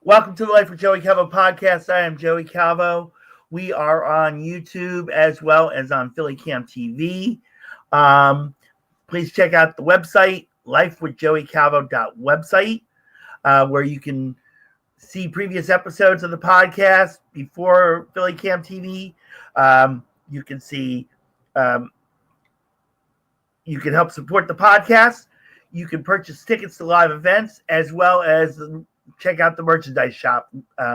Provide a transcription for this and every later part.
Welcome to the Life with Joey Calvo podcast. I am Joey Calvo. We are on YouTube as well as on PhillyCAM TV. Please check out the website, lifewithjoeycalvo.website, where you can see previous episodes of the podcast before PhillyCAM TV. You can see, you can help support the podcast. You can purchase tickets to live events as well as check out the merchandise shop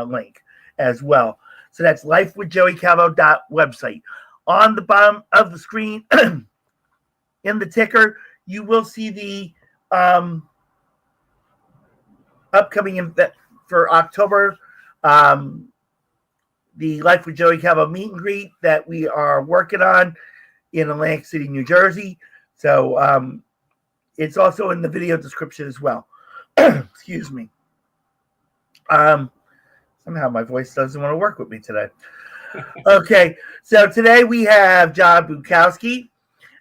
link as well. So that's lifewithjoeycalvo.website. On the bottom of the screen, in the ticker, you will see the upcoming event for October, the Life with Joey Calvo meet and greet that we are working on in Atlantic City, New Jersey. So it's also in the video description as well. Excuse me. Somehow my voice doesn't want to work with me today. Okay, so today we have John Bukowski,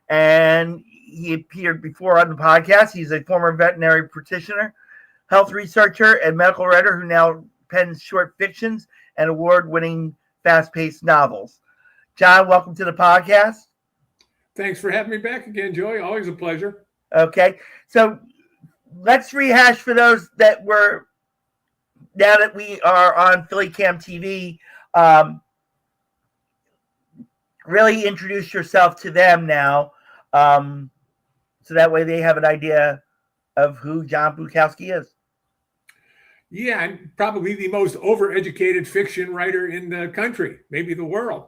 and he appeared before on the podcast. He's a former veterinary practitioner, health researcher, and medical writer who now pens short fictions and award-winning fast-paced novels. John, welcome to the podcast. Thanks for having me back again, Joey. Always a pleasure. Okay, so let's rehash for those that were, now that we are on PhillyCAM TV, really introduce yourself to them now, so that way they have an idea of who John Bukowski is. Yeah, I'm probably the most overeducated fiction writer in the country, maybe the world.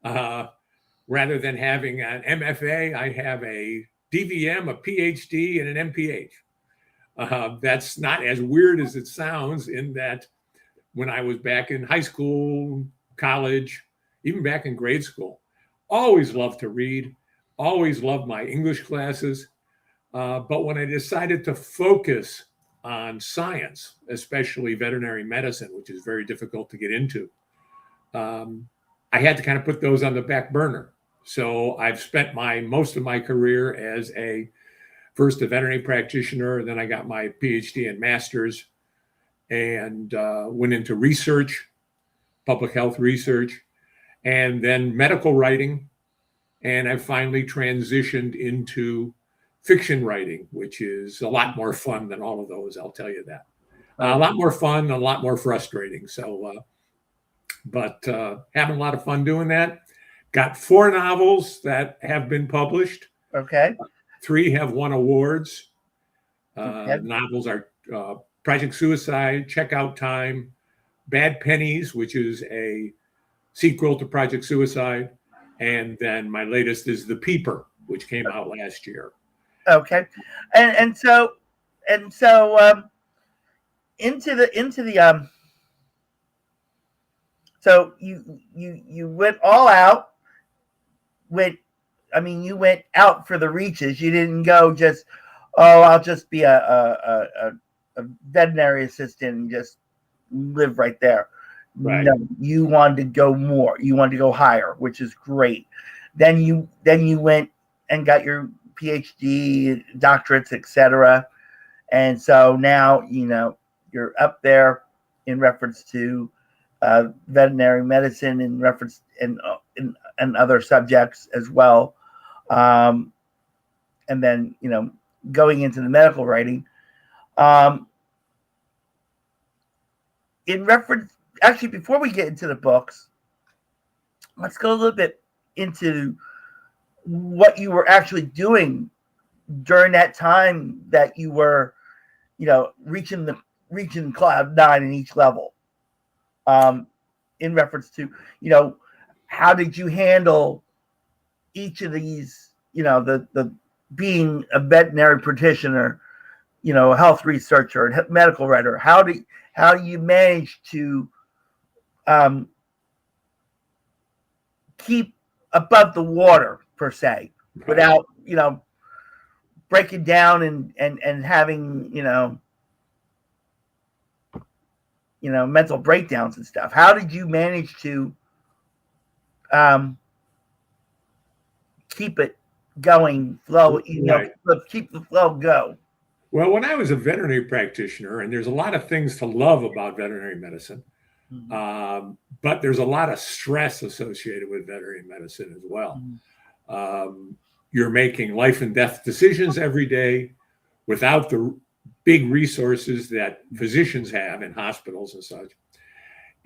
Rather than having an MFA, I have a DVM, a PhD, and an MPH. That's not as weird as it sounds, in that when I was back in high school, college, even back in grade school, always loved to read, always loved my English classes. But when I decided to focus on science, especially veterinary medicine, which is very difficult to get into, I had to kind of put those on the back burner. So I've spent most of my career as first a veterinary practitioner, then I got my PhD and master's, and went into research, public health research, and then medical writing. And I finally transitioned into fiction writing, which is a lot more fun than all of those, I'll tell you that. A lot more fun, a lot more frustrating. So, but having a lot of fun doing that. Got 4 novels that have been published. Okay. 3 have won awards. Novels are Project Suicide, Checkout Time, Bad Pennies, which is a sequel to Project Suicide, and then my latest is The Peeper, which came out last year. Okay, and so into the so you went all out. You went out for the reaches. You didn't go just, I'll just be a veterinary assistant and just live right there. Right. No, you wanted to go more. You wanted to go higher, which is great. Then you went and got your PhD, doctorates, etc. And so now, you're up there in reference to veterinary medicine, in reference and other subjects as well. And then, going into the medical writing, in reference, actually, before we get into the books, let's go a little bit into what you were actually doing during that time that you were, reaching cloud 9 in each level. In reference to, how did you handle each of these, the being a veterinary practitioner, a health researcher, a medical writer? How do you manage to keep above the water, per se, without, breaking down and having, mental breakdowns and stuff? How did you manage to keep it going, flow, keep the flow go? Well, when I was a veterinary practitioner, and there's a lot of things to love about veterinary medicine, but there's a lot of stress associated with veterinary medicine as well. You're making life and death decisions every day without the big resources that physicians have in hospitals and such.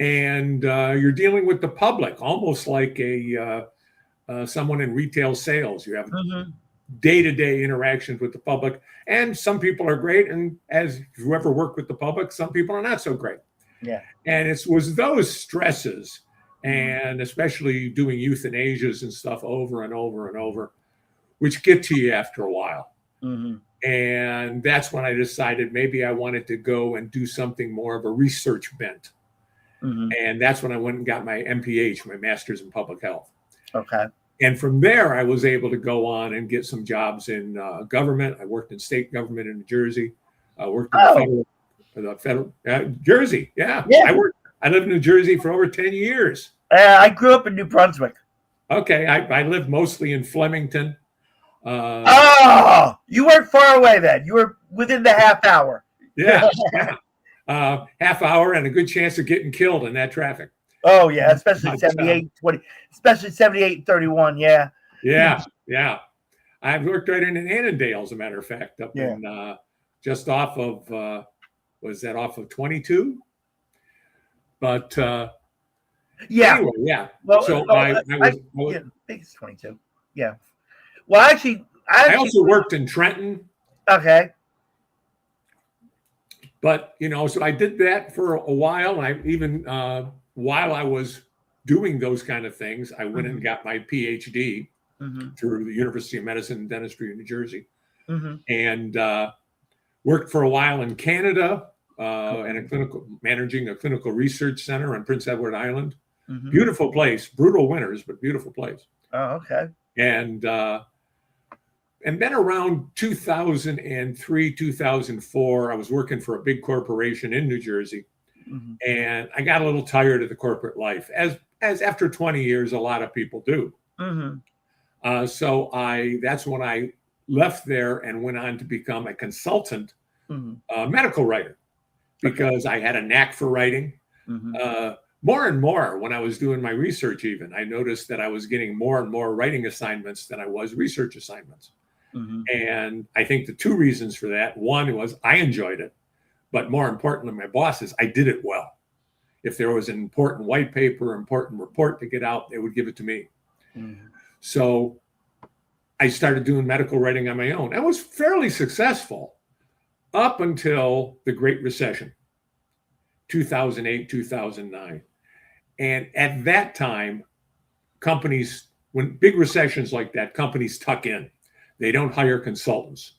And you're dealing with the public, almost like someone in retail sales. You have day-to-day interactions with the public, and some people are great, and as you ever work with the public, some people are not so great. Yeah. And it was those stresses, and especially doing euthanasias and stuff over and over and over, which get to you after a while. And that's when I decided maybe I wanted to go and do something more of a research bent. And that's when I went and got my MPH, my Master's in Public Health. Okay. And from there, I was able to go on and get some jobs in government. I worked in state government in New Jersey. I worked in the federal Jersey. Yeah. I lived in New Jersey for over 10 years. I grew up in New Brunswick. Okay. I lived mostly in Flemington. You weren't far away then. You were within the half hour. Yeah. Half hour and a good chance of getting killed in that traffic. Oh, yeah, especially 78-20, especially 78-31, yeah. Yeah. I worked right in Annandale, as a matter of fact, up in just off of, was that off of 22? But anyway, yeah. Well, so I think it's 22. Yeah. Well, actually, I also worked in Trenton. Okay. But, so I did that for a while. I even, while I was doing those kind of things, I went and got my PhD through the University of Medicine and Dentistry in New Jersey, and worked for a while in Canada and managing a clinical research center on Prince Edward Island. Beautiful place, brutal winters, but beautiful place. Oh, okay. And then around 2003, 2004, I was working for a big corporation in New Jersey. And I got a little tired of the corporate life, as after 20 years, a lot of people do. So that's when I left there and went on to become a consultant medical writer, because I had a knack for writing. More and more, when I was doing my research, even, I noticed that I was getting more and more writing assignments than I was research assignments. And I think the two reasons for that, one was I enjoyed it. But more importantly, my bosses, I did it well. If there was an important white paper, important report to get out, they would give it to me. So I started doing medical writing on my own. I was fairly successful up until the Great Recession, 2008, 2009. And at that time, companies, when big recessions like that, companies tuck in. They don't hire consultants.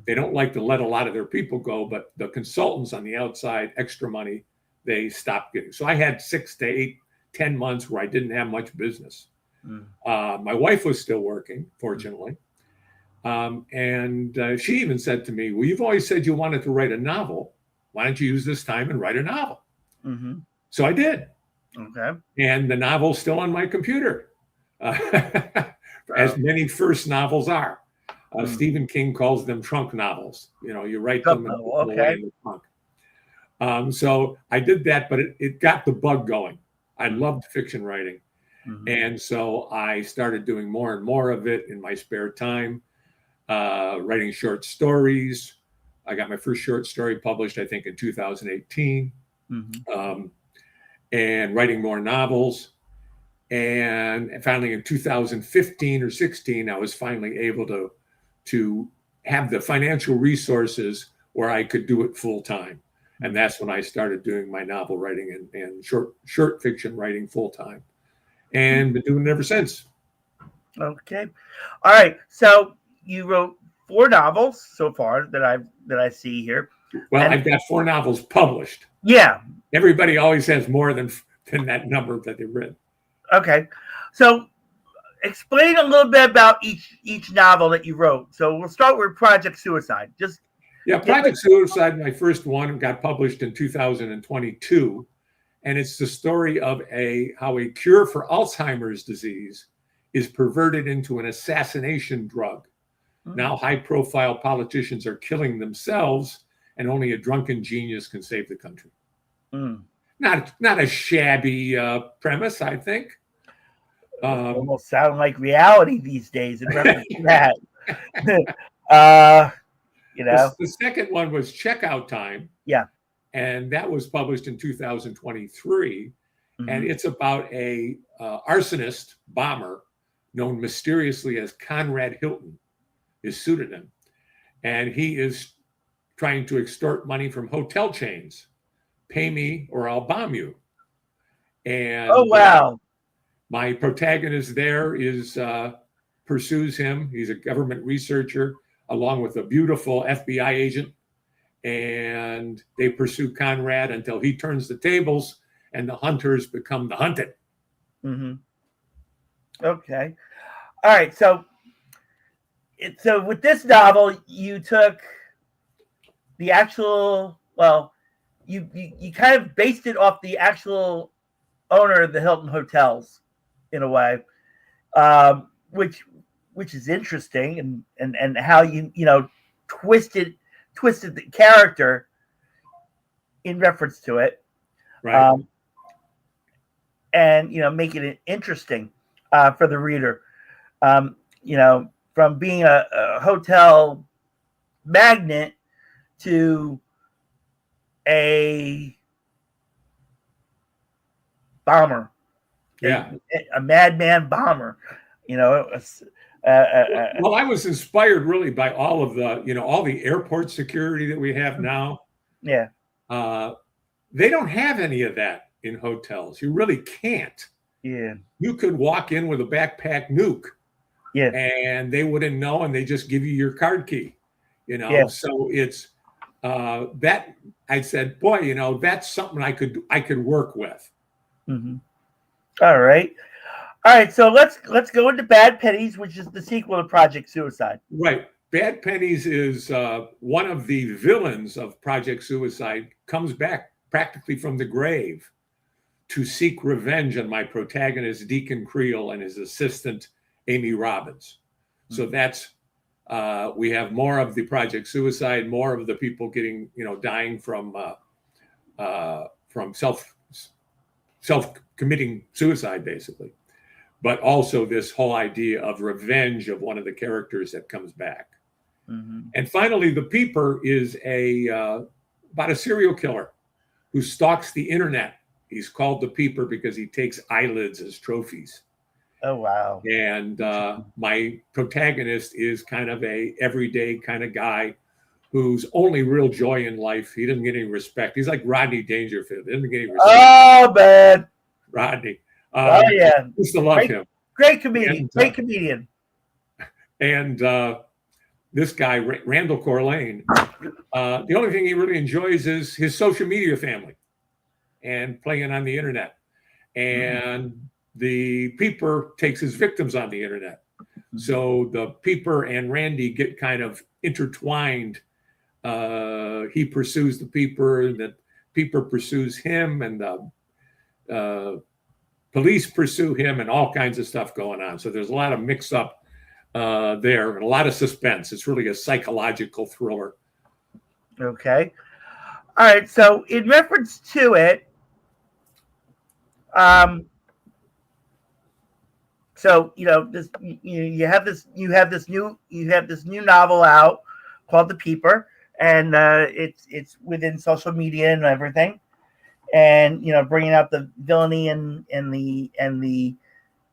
They don't like to let a lot of their people go, but the consultants on the outside, extra money, they stopped getting. So I had 6 to 8, 10 months where I didn't have much business. My wife was still working, fortunately. And she even said to me, well, you've always said you wanted to write a novel. Why don't you use this time and write a novel? So I did. Okay. And the novel's still on my computer, as many first novels are. Stephen King calls them trunk novels. You write them and put them away in the trunk. So I did that, but it got the bug going. I loved fiction writing. And so I started doing more and more of it in my spare time, writing short stories. I got my first short story published, I think, in 2018, and writing more novels. And finally, in 2015 or 16, I was finally able to have the financial resources where I could do it full time. And that's when I started doing my novel writing and short fiction writing full time, and been doing it ever since. Okay. All right. So you wrote 4 novels so far that I see here. Well, I've got 4 novels published. Yeah. Everybody always has more than that number that they've written. Okay. So explain a little bit about each novel that you wrote. So we'll start with Project Suicide. Project Suicide, my first one, got published in 2022, and it's the story of how a cure for Alzheimer's disease is perverted into an assassination drug. Now high-profile politicians are killing themselves, and only a drunken genius can save the country. Not a shabby premise, I think. Almost sound like reality these days in reference to that. The second one was Checkout Time. Yeah. And that was published in 2023. And it's about a arsonist bomber known mysteriously as Conrad Hilton, his pseudonym. And he is trying to extort money from hotel chains. Pay me or I'll bomb you. And oh, wow. My protagonist there pursues him. He's a government researcher along with a beautiful FBI agent. And they pursue Conrad until he turns the tables and the hunters become the hunted. Okay. All right. So with this novel, you took the actual, you kind of based it off the actual owner of the Hilton hotels in a way, which is interesting, and how you twisted the character in reference to it, right? And making it interesting for the reader. From being a hotel magnate to a bomber, a madman bomber. Well, I was inspired really by all of the, all the airport security that we have now. Yeah. They don't have any of that in hotels. You really can't. Yeah. You could walk in with a backpack nuke. Yeah. And they wouldn't know, and they just give you your card key. Yeah. So it's that I said, boy, that's something I could work with. All right. So let's go into Bad Pennies, which is the sequel to Project Suicide. Right. Bad Pennies is one of the villains of Project Suicide, comes back practically from the grave to seek revenge on my protagonist, Deacon Creel, and his assistant, Amy Robbins. So that's, we have more of the Project Suicide, more of the people getting, dying from self-committing suicide, basically. But also this whole idea of revenge of one of the characters that comes back. And finally, The Peeper is about a serial killer who stalks the internet. He's called The Peeper because he takes eyelids as trophies. Oh, wow. And my protagonist is kind of a everyday kind of guy whose only real joy in life, he doesn't get any respect. He's like Rodney Dangerfield. He doesn't get any respect. Oh, man. Rodney. Oh, yeah. Used to love him. Great comedian. Great comedian. And this guy, Randall Corlane, the only thing he really enjoys is his social media family and playing on the internet. And the Peeper takes his victims on the internet. So the Peeper and Randy get kind of intertwined. He pursues the Peeper, and the Peeper pursues him, and the police pursue him, and all kinds of stuff going on. So there's a lot of mix up there, and a lot of suspense. It's really a psychological thriller. Okay. All right. So in reference to it, so this you have this new novel out called The Peeper, and it's within social media and everything, and bringing out the villainy and the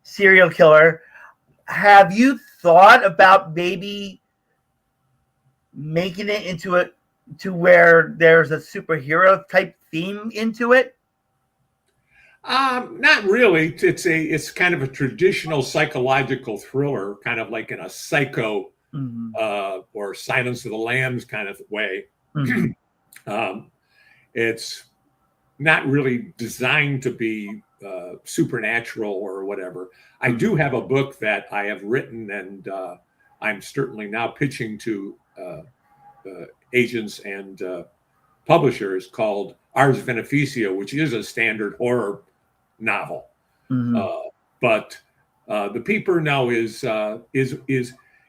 serial killer. Have you thought about maybe making it to where there's a superhero type theme into it? Not really. It's kind of a traditional psychological thriller, kind of like in a Psycho or Silence of the Lambs kind of way. It's not really designed to be supernatural or whatever. I do have a book that I have written, and I'm certainly now pitching to agents and publishers, called Ars Beneficio, which is a standard horror novel. But The Peeper now is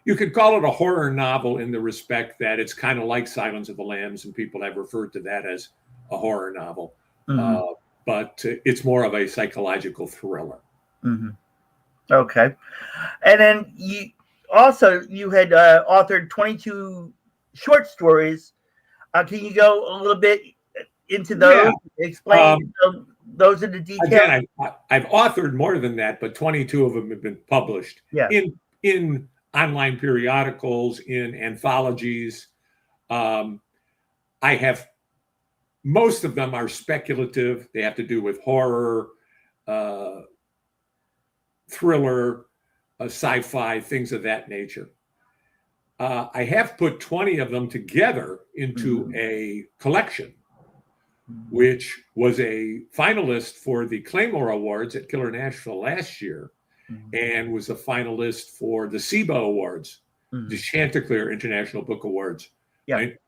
you could call it a horror novel in the respect that it's kind of like Silence of the Lambs, and people have referred to that as a horror novel. Mm-hmm. But it's more of a psychological thriller. Mm-hmm. Okay. And then you had authored 22 short stories. Can you go a little bit into those? Yeah. Explain those into detail. Again, I've authored more than that, but 22 of them have been published in online periodicals, in anthologies. I have, most of them are speculative. They have to do with horror, thriller, sci-fi, things of that nature. I have put 20 of them together into a collection, which was a finalist for the Claymore Awards at Killer Nashville last year, and was a finalist for the SIBA Awards, the Chanticleer International Book Awards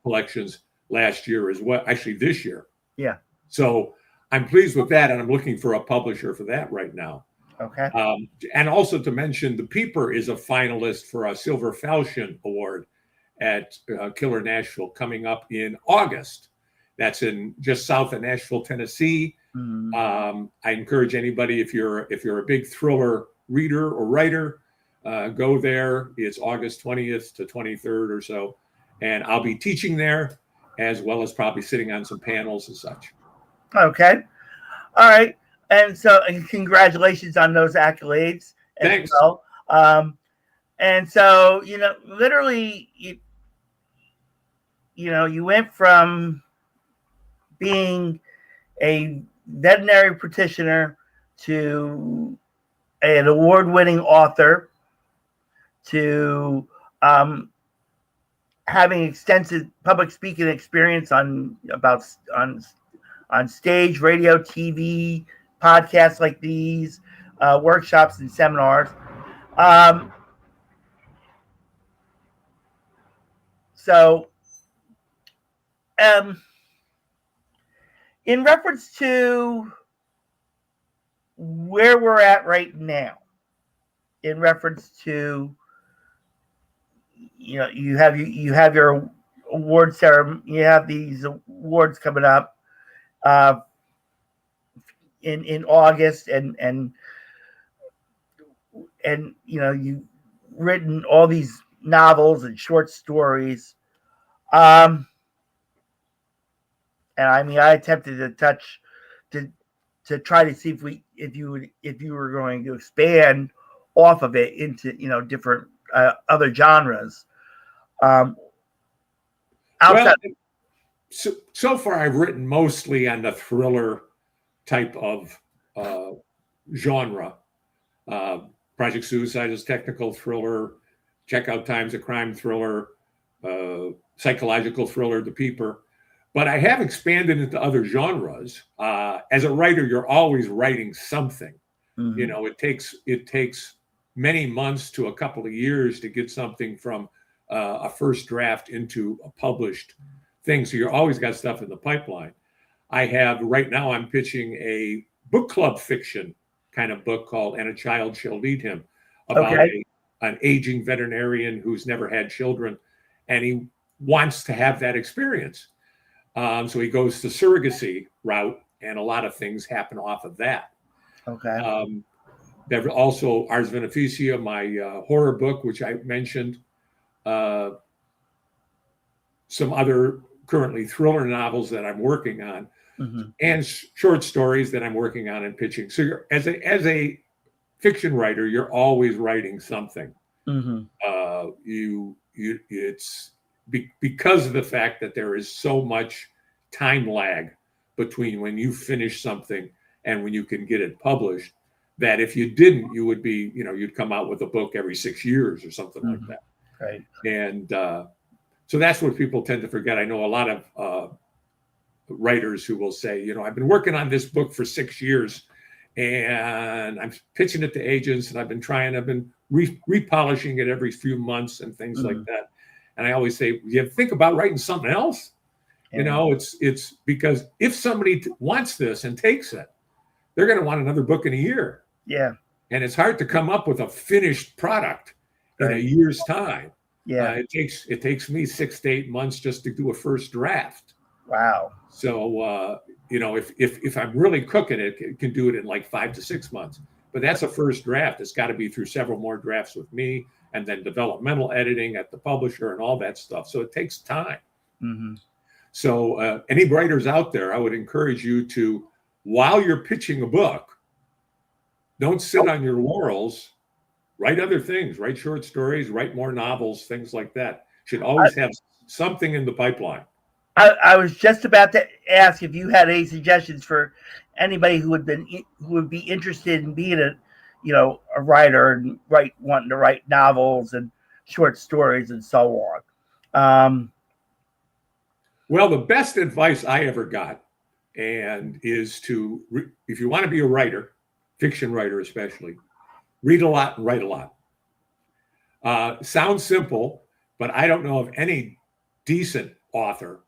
collections last year as well, actually this year. Yeah. So I'm pleased with that, and I'm looking for a publisher for that right now. Okay. And also to mention, The Peeper is a finalist for a Silver Falchion Award at Killer Nashville coming up in August. That's in just south of Nashville, Tennessee. I encourage anybody, if you're a big thriller reader or writer, go there. It's August 20th to 23rd or so, and I'll be teaching there, as well as probably sitting on some panels and such. Okay. All right. And so, congratulations on those accolades as Thanks. well. And so, literally, you went from being a veterinary practitioner to an award-winning author to having extensive public speaking experience on stage, radio, TV, podcasts like these, workshops and seminars. In reference to where we're at right now, in reference to, you have your award ceremony, you have these awards coming up in August, and you've written all these novels and short stories. And I mean, I attempted to try to see if you were going to expand off of it into different other genres. Well, so far I've written mostly on the thriller type of genre. Project Suicide is technical thriller. Checkout Time's a crime thriller. Psychological thriller, The Peeper. But I have expanded into other genres. As a writer, you're always writing something. It takes many months to a couple of years to get something from a first draft into a published thing. So you're always got stuff in the pipeline. Right now I'm pitching a book club fiction kind of book called And a Child Shall Lead Him, about an aging veterinarian who's never had children, and he wants to have that experience. So he goes the surrogacy route, and a lot of things happen off of that. Okay. There's also Ars Beneficia, my horror book, which I mentioned. Some other currently thriller novels that I'm working on, and short stories that I'm working on and pitching. So as a fiction writer, you're always writing something. It's because of the fact that there is so much time lag between when you finish something and when you can get it published, that if you didn't, you would be, you'd come out with a book every 6 years or something like that. Right. And so that's what people tend to forget. I know a lot of writers who will say, I've been working on this book for 6 years and I'm pitching it to agents, and I've been repolishing it every few months and things like that. And I always say, you think about writing something else? It's because if somebody wants this and takes it, they're going to want another book in a year. Yeah. And it's hard to come up with a finished product in a Right. year's time. Yeah. It takes me 6 to 8 months just to do a first draft. Wow. So if I'm really cooking it, it can do it in like 5 to 6 months. But that's a first draft. It's got to be through several more drafts with me, and then developmental editing at the publisher and all that stuff. So it takes time. Mm-hmm. So any writers out there, I would encourage you to, while you're pitching a book, don't sit on your laurels. Write other things. Write short stories. Write more novels. Things like that. Should always have something in the pipeline. I was just about to ask if you had any suggestions for anybody who would be interested in being a writer and wanting to write novels and short stories and so on. Well, the best advice I ever got, and is to, if you want to be a writer, fiction writer especially, read a lot and write a lot. Sounds simple, but I don't know of any decent author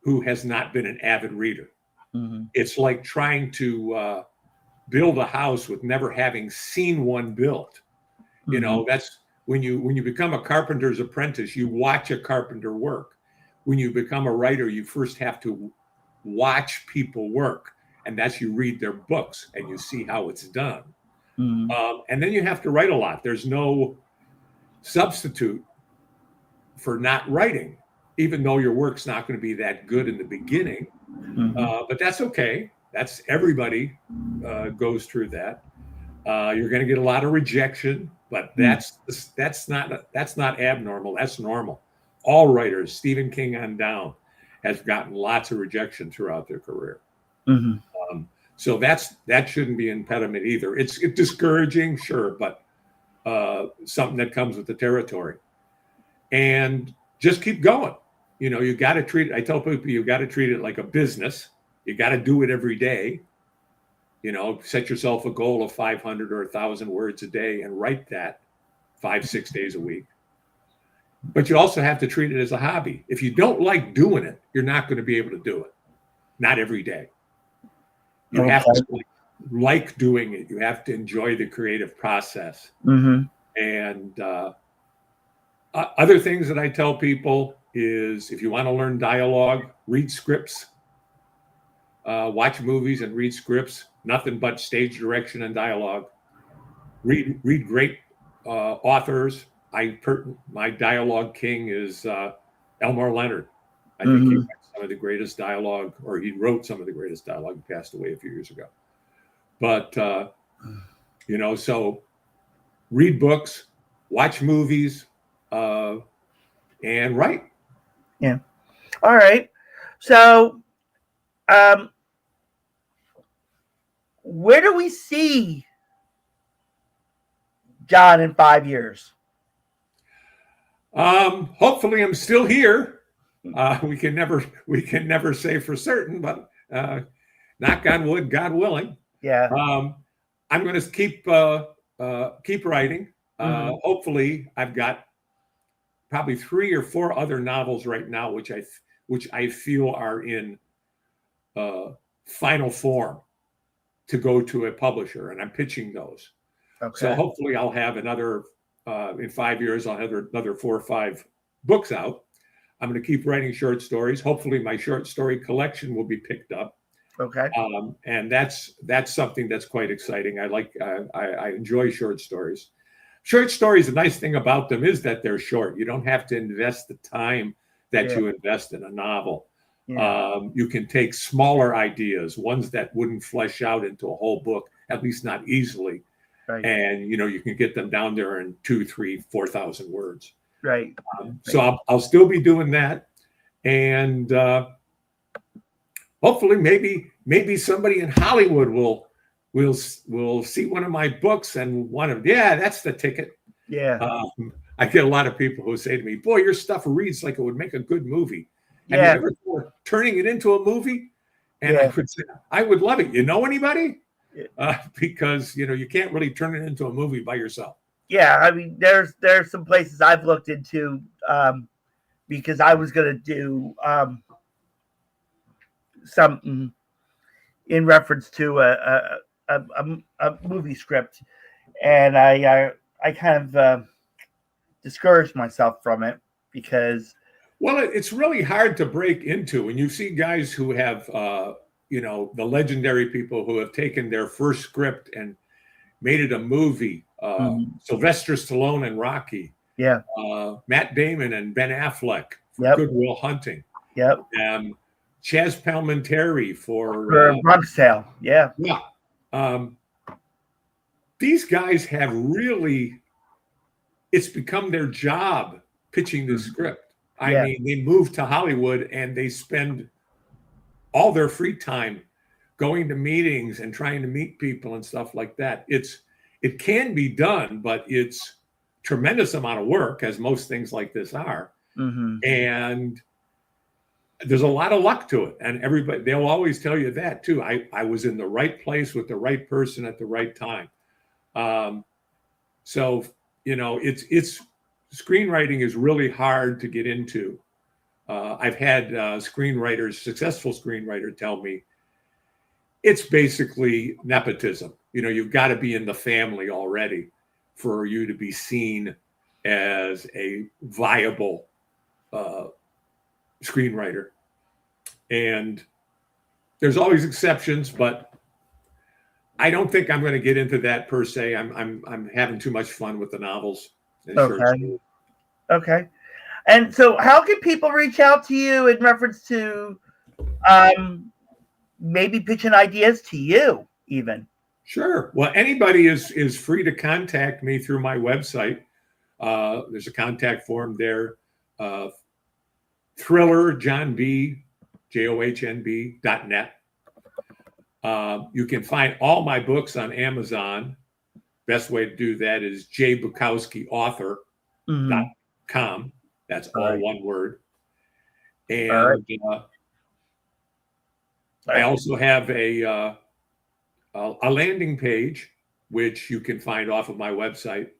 who has not been an avid reader. Mm-hmm. It's like trying to build a house with never having seen one built. Mm-hmm. You know, that's when you become a carpenter's apprentice, you watch a carpenter work. When you become a writer, you first have to watch people work, and that's you read their books and you see how it's done. Mm-hmm. And then you have to write a lot. There's no substitute for not writing, even though your work's not going to be that good in the beginning. Mm-hmm. But that's okay. That's everybody goes through that. You're going to get a lot of rejection, but that's not abnormal. That's normal. All writers, Stephen King on down, has gotten lots of rejection throughout their career. Mm-hmm. So that shouldn't be an impediment either. It's discouraging, sure, but something that comes with the territory. And just keep going. You know, you got to treat it. I tell people you got to treat it like a business. You got to do it every day. You know, set yourself a goal of 500 or 1,000 words a day and write that 5-6 days a week. But you also have to treat it as a hobby. If you don't like doing it, you're not going to be able to do it. Not every day. You have to like doing it. You have to enjoy the creative process. Mm-hmm. And other things that I tell people is, if you want to learn dialogue, read scripts, watch movies and read scripts. Nothing but stage direction and dialogue. Read great authors. My dialogue king is Elmore Leonard. I think he writes some of the greatest dialogue, or he wrote some of the greatest dialogue. He passed away a few years ago. But so read books, watch movies, and write. Yeah. All right. So, where do we see John in 5 years? Hopefully I'm still here. We can never say for certain, but knock on wood, God willing. Yeah. I'm going to keep writing. Hopefully I've got probably 3 or 4 other novels right now, which I feel are in final form to go to a publisher, and I'm pitching those. Okay. So hopefully I'll have another, in 5 years, I'll have another 4 or 5 books out. I'm going to keep writing short stories. Hopefully my short story collection will be picked up. Okay. And that's something that's quite exciting. I enjoy short stories. Short stories, the nice thing about them is that they're short. You don't have to invest the time that you invest in a novel. Yeah. You can take smaller ideas, ones that wouldn't flesh out into a whole book, at least not easily. Right. And, you can get them down there in 2,000, 3,000, 4,000 words. Right. So I'll still be doing that. And hopefully maybe somebody in Hollywood will see one of my books and that's the ticket. Yeah. I get a lot of people who say to me, boy, your stuff reads like it would make a good movie. Have you ever thought turning it into a movie? And I would say, I would love it. You know anybody? Because, you can't really turn it into a movie by yourself. Yeah. I mean, there's some places I've looked into because I was going to do something in reference to a movie script. And I kind of discouraged myself from it because. Well, it's really hard to break into, and you see guys who have, the legendary people who have taken their first script and made it a movie. Sylvester Stallone and Rocky. Yeah. Matt Damon and Ben Affleck for Yep. Good Will Hunting. Yep. Chaz Palminteri for Bronx Tale. Yeah. Yeah. These guys have really, it's become their job pitching the script. I mean, they move to Hollywood and they spend all their free time going to meetings and trying to meet people and stuff like that. It can be done, but it's tremendous amount of work, as most things like this are. Mm-hmm. And there's a lot of luck to it. And everybody, they'll always tell you that too. I was in the right place with the right person at the right time. So, it's screenwriting is really hard to get into. I've had successful screenwriter tell me it's basically nepotism. You've got to be in the family already for you to be seen as a viable screenwriter. And there's always exceptions, but I don't think I'm going to get into that per se. I'm having too much fun with the novels. Okay. And so how can people reach out to you in reference to maybe pitching ideas to you even? Sure. Well, anybody is free to contact me through my website. There's a contact form there. Thriller John B, JOHNB.net. You can find all my books on Amazon. Best way to do that is jbukowskiauthor.com. That's all one word. And I also have a landing page, which you can find off of my website,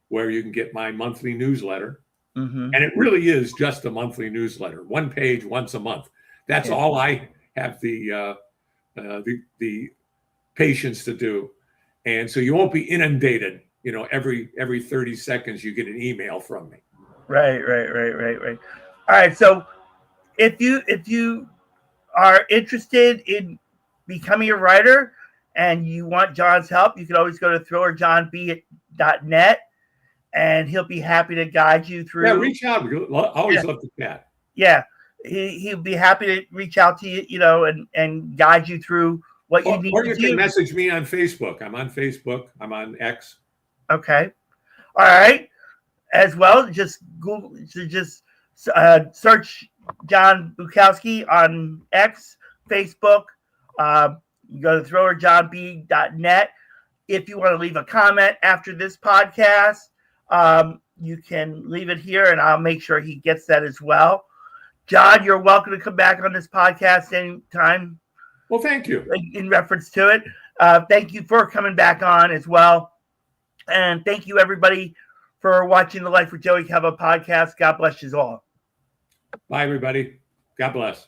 where you can get my monthly newsletter. And it really is just a monthly newsletter, one page once a month. That's all I have the patience to do. And so you won't be inundated, every 30 seconds you get an email from me. Right. All right. So if you are interested in becoming a writer and you want John's help, you can always go to thrillerjohnb.net and he'll be happy to guide you through. Yeah, reach out. Always love to chat. Yeah. He'll be happy to reach out to you, and guide you through what you need to do. Or you can message me on Facebook. I'm on Facebook. I'm on X. Okay. All right. As well, just search John Bukowski on X, Facebook. You go to thrillerjohnb.net. If you want to leave a comment after this podcast, you can leave it here, and I'll make sure he gets that as well. John, you're welcome to come back on this podcast anytime. Well, thank you. In reference to it. Thank you for coming back on as well. And thank you, everybody, for watching the Life with Joey Calvo podcast. God bless you all. Bye, everybody. God bless.